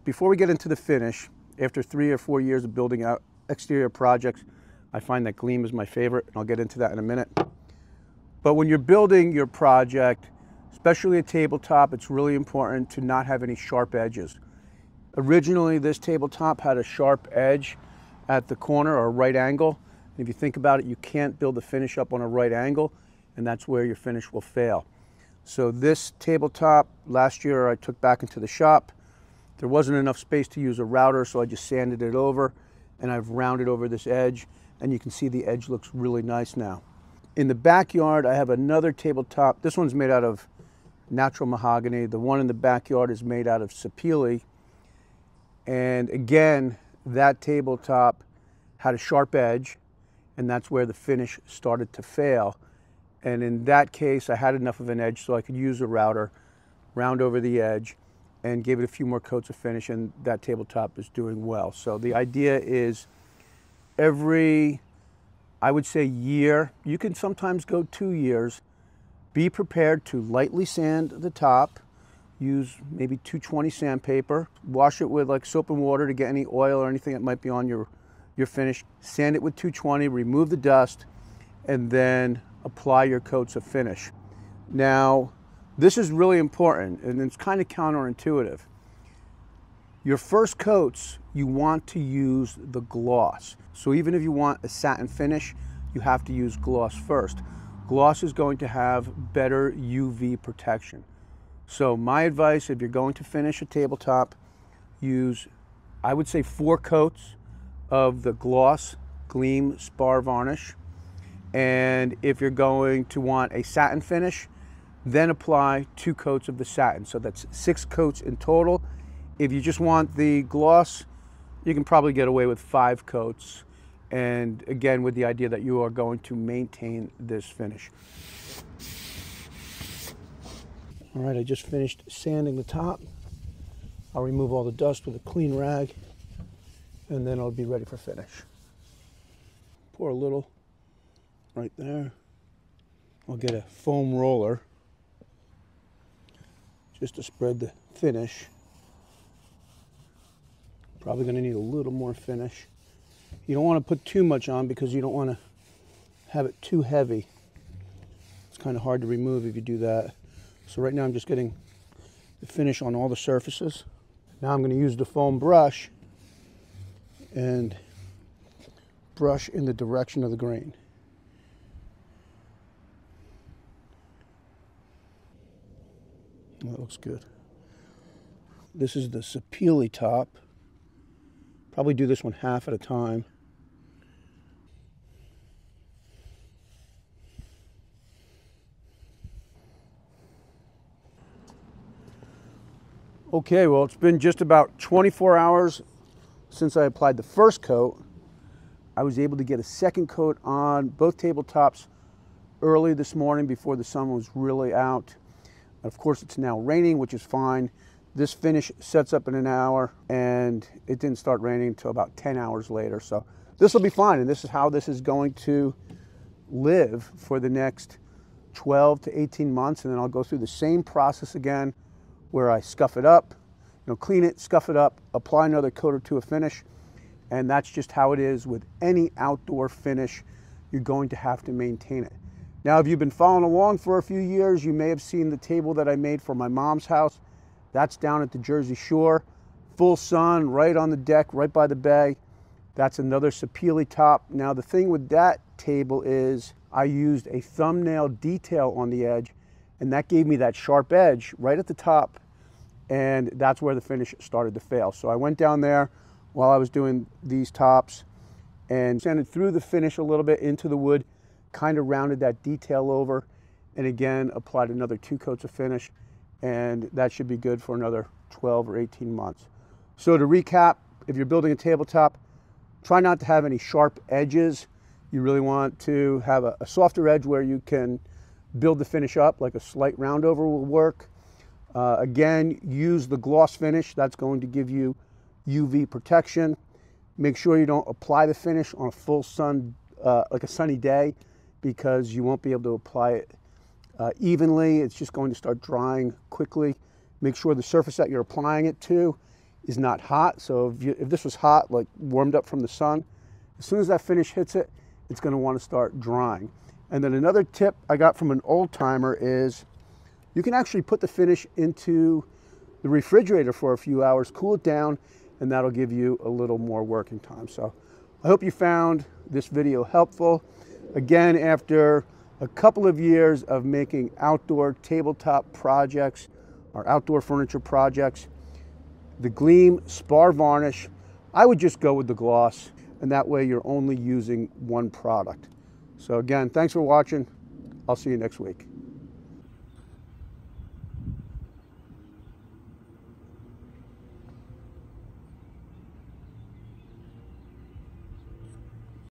Before we get into the finish, after 3 or 4 years of building out exterior projects, I find that Gleam is my favorite, and I'll get into that in a minute. But when you're building your project, especially a tabletop, it's really important to not have any sharp edges. Originally, this tabletop had a sharp edge at the corner, or a right angle. And if you think about it, you can't build the finish up on a right angle, and that's where your finish will fail. So this tabletop, last year I took back into the shop. There wasn't enough space to use a router, so I just sanded it over, and I've rounded over this edge, and you can see the edge looks really nice now. In the backyard, I have another tabletop. This one's made out of natural mahogany. The one in the backyard is made out of Sapele. And again, that tabletop had a sharp edge, and that's where the finish started to fail. And in that case, I had enough of an edge so I could use a router, round over the edge, and give it a few more coats of finish, and that tabletop is doing well. So the idea is every, I would say, year, you can sometimes go 2 years, be prepared to lightly sand the top, use maybe 220 sandpaper, wash it with like soap and water to get any oil or anything that might be on your finish, sand it with 220, remove the dust, and then apply your coats of finish. Now, this is really important, and it's kind of counterintuitive. Your first coats, you want to use the gloss. So even if you want a satin finish, you have to use gloss first. Gloss is going to have better UV protection. So my advice, if you're going to finish a tabletop, use, I would say, 4 coats of the gloss Gleam Spar varnish. And if you're going to want a satin finish, then apply 2 coats of the satin. So that's 6 coats in total. If you just want the gloss, you can probably get away with 5 coats. And again, with the idea that you are going to maintain this finish. All right, I just finished sanding the top. I'll remove all the dust with a clean rag, and then I'll be ready for finish. Pour a little right there. I'll get a foam roller just to spread the finish. Probably going to need a little more finish. You don't want to put too much on because you don't want to have it too heavy. It's kind of hard to remove if you do that. So right now I'm just getting the finish on all the surfaces. Now I'm going to use the foam brush and brush in the direction of the grain. That looks good. This is the Sapele top. Probably do this one half at a time. Okay, well, it's been just about 24 hours since I applied the first coat. I was able to get a second coat on both tabletops early this morning before the sun was really out. Of course, it's now raining, which is fine. This finish sets up in an hour, and it didn't start raining until about 10 hours later. So this will be fine, and this is how this is going to live for the next 12 to 18 months, and then I'll go through the same process again where I scuff it up, clean it, scuff it up, apply another coat or 2 of finish, and that's just how it is with any outdoor finish. You're going to have to maintain it. Now, if you've been following along for a few years, you may have seen the table that I made for my mom's house. That's down at the Jersey Shore. Full sun, right on the deck, right by the bay. That's another Sapele top. Now, the thing with that table is I used a thumbnail detail on the edge, and that gave me that sharp edge right at the top, and that's where the finish started to fail. So I went down there while I was doing these tops and sanded through the finish a little bit into the wood, kind of rounded that detail over, and again applied another 2 coats of finish, and that should be good for another 12 or 18 months. So to recap, if you're building a tabletop, try not to have any sharp edges. You really want to have a softer edge where you can build the finish up, like a slight round over will work. Again, use the gloss finish. That's going to give you UV protection. Make sure you don't apply the finish on a full sun, like a sunny day, because you won't be able to apply it evenly. It's just going to start drying quickly. Make sure the surface that you're applying it to is not hot. So if this was hot, like warmed up from the sun, as soon as that finish hits it, it's going to want to start drying. And then another tip I got from an old timer is you can actually put the finish into the refrigerator for a few hours, cool it down, and that'll give you a little more working time. So I hope you found this video helpful. Again, after a couple of years of making outdoor tabletop projects or outdoor furniture projects, the Gleam Spar Varnish, I would just go with the gloss, and that way you're only using one product. So again, thanks for watching. I'll see you next week.